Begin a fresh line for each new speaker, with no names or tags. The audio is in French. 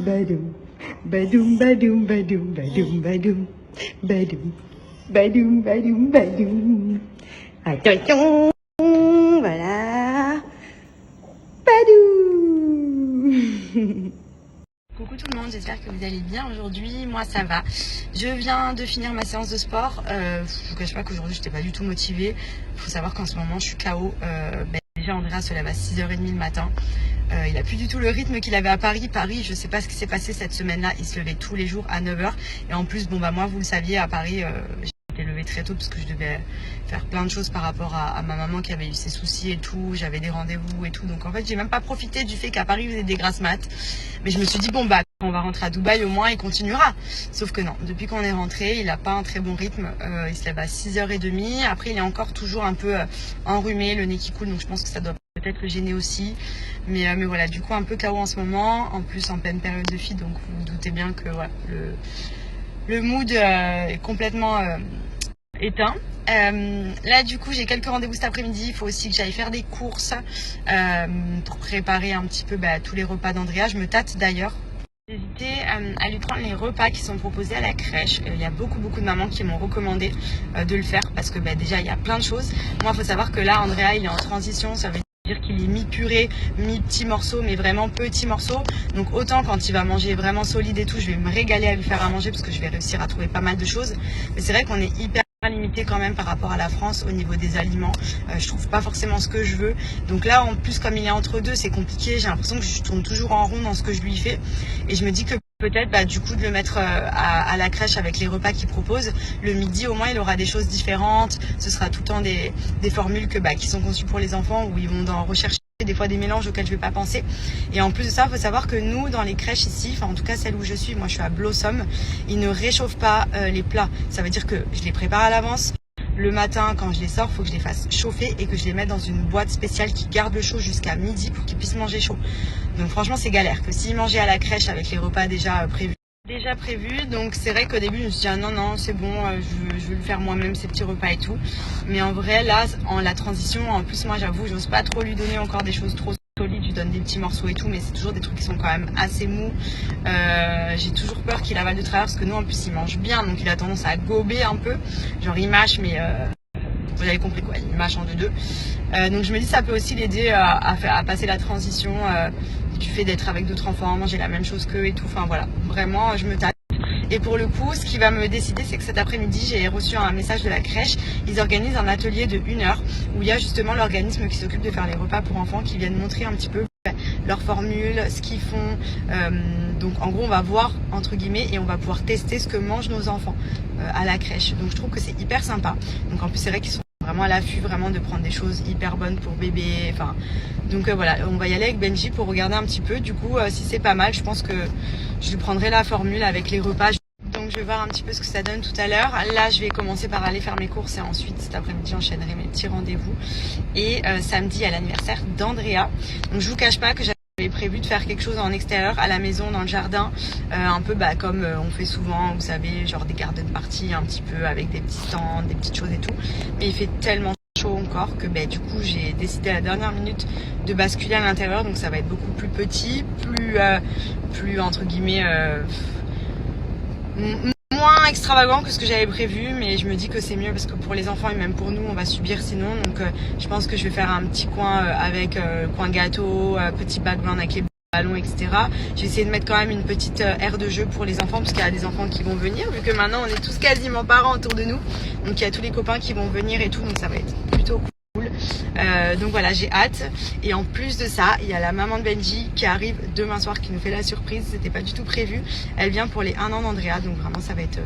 badoum, badoum, badoum, badoum, badoum, badoum, badoum, badoum, badoum, badoum. Attention, voilà, badoum.
Coucou tout le monde, j'espère que vous allez bien aujourd'hui. Moi ça va. Je viens de finir ma séance de sport. Je vous cache pas qu'aujourd'hui j'étais pas du tout motivée. Il faut savoir qu'en ce moment je suis KO. Déjà Andrea se lève à 6h30 le matin. Il a plus du tout le rythme qu'il avait à Paris. Paris, je sais pas ce qui s'est passé cette semaine-là. Il se levait tous les jours à 9h. Et en plus, moi vous le saviez, à Paris, j'étais levée très tôt parce que je devais faire plein de choses par rapport à ma maman qui avait eu ses soucis et tout. J'avais des rendez-vous et tout. Donc en fait, j'ai même pas profité du fait qu'à Paris, il faisait des grasses mat. Mais je me suis dit, quand on va rentrer à Dubaï, au moins, il continuera. Sauf que non, depuis qu'on est rentré, il n'a pas un très bon rythme. Il se lève à 6h30. Après, il est encore toujours un peu enrhumé, le nez qui coule. Donc je pense que ça doit peut-être le gêner aussi. Mais voilà, du coup, un peu KO en ce moment. En plus, en pleine période de feed. Donc vous vous doutez bien que voilà, le mood est complètement éteint. Là du coup j'ai quelques rendez-vous cet après-midi. Il faut aussi que j'aille faire des courses pour préparer un petit peu tous les repas d'Andrea. Je me tâte d'ailleurs. J'ai hésité à lui prendre les repas qui sont proposés à la crèche. Il y a beaucoup de mamans qui m'ont recommandé de le faire parce que déjà il y a plein de choses. Moi il faut savoir que là Andrea il est en transition, ça veut dire qu'il est mi-purée, mi-petits morceaux, mais vraiment petits morceaux. Donc autant quand il va manger vraiment solide et tout, je vais me régaler à lui faire à manger parce que je vais réussir à trouver pas mal de choses. Mais c'est vrai qu'on est hyper limité quand même par rapport à la France au niveau des aliments. Je trouve pas forcément ce que je veux. Donc là en plus comme il est entre deux, c'est compliqué. J'ai l'impression que je tourne toujours en rond dans ce que je lui fais. Et je me dis que peut-être du coup de le mettre à la crèche avec les repas qu'il propose. Le midi au moins il aura des choses différentes. Ce sera tout le temps des formules qui sont conçues pour les enfants où ils vont rechercher des fois des mélanges auxquels je vais pas penser. Et en plus de ça, il faut savoir que nous dans les crèches ici, enfin en tout cas celle où je suis, moi je suis à Blossom, ils ne réchauffent pas les plats. Ça veut dire que je les prépare à l'avance. Le matin, quand je les sors, il faut que je les fasse chauffer et que je les mette dans une boîte spéciale qui garde le chaud jusqu'à midi pour qu'ils puissent manger chaud. Donc franchement, c'est galère. Que s'ils mangeaient à la crèche avec les repas déjà prévus. Donc c'est vrai qu'au début, je me suis dit non, c'est bon, je veux le faire moi-même, ces petits repas et tout. Mais en vrai, là, en la transition, en plus, moi j'avoue, j'ose pas trop lui donner encore des choses trop solides. Je lui donne des petits morceaux et tout, mais c'est toujours des trucs qui sont quand même assez mous. J'ai toujours peur qu'il avale de travers parce que nous, en plus, il mange bien, donc il a tendance à gober un peu. Genre, il mâche, mais vous avez compris quoi, il mâche en deux. Donc je me dis ça peut aussi l'aider à passer la transition du fait d'être avec d'autres enfants, manger la même chose qu'eux et tout. Enfin voilà, vraiment je me tâte. Et pour le coup, ce qui va me décider, c'est que cet après-midi, j'ai reçu un message de la crèche. Ils organisent un atelier de 1 heure où il y a justement l'organisme qui s'occupe de faire les repas pour enfants qui viennent montrer un petit peu leurs formules, ce qu'ils font. Donc en gros, on va voir entre guillemets et on va pouvoir tester ce que mangent nos enfants à la crèche. Donc je trouve que c'est hyper sympa. Donc en plus, c'est vrai qu'ils sont vraiment à l'affût vraiment de prendre des choses hyper bonnes pour bébé. Enfin, donc voilà, on va y aller avec Benji pour regarder un petit peu. Du coup, si c'est pas mal, je pense que je lui prendrai la formule avec les repas. Donc je vais voir un petit peu ce que ça donne tout à l'heure. Là, je vais commencer par aller faire mes courses et ensuite cet après-midi, j'enchaînerai mes petits rendez-vous. Et samedi, il y a l'anniversaire d'Andrea. Donc je vous cache pas que j'avais prévu de faire quelque chose en extérieur, à la maison, dans le jardin, un peu comme on fait souvent, vous savez, genre des garden parties un petit peu avec des petits stands, des petites choses et tout. Mais il fait tellement chaud encore que du coup j'ai décidé à la dernière minute de basculer à l'intérieur. Donc ça va être beaucoup plus petit, plus entre guillemets moins extravagant que ce que j'avais prévu, mais je me dis que c'est mieux parce que pour les enfants et même pour nous on va subir sinon. Donc je pense que je vais faire un petit coin avec coin gâteau, petit background avec les ballons, etc. Je vais essayer de mettre quand même une petite aire de jeu pour les enfants parce qu'il y a des enfants qui vont venir vu que maintenant on est tous quasiment parents autour de nous, donc il y a tous les copains qui vont venir et tout, donc ça va être plutôt cool. Donc voilà, j'ai hâte. Et en plus de ça, il y a la maman de Benji qui arrive demain soir qui nous fait la surprise. C'était pas du tout prévu. Elle vient pour les 1 an d'Andrea, donc vraiment ça va être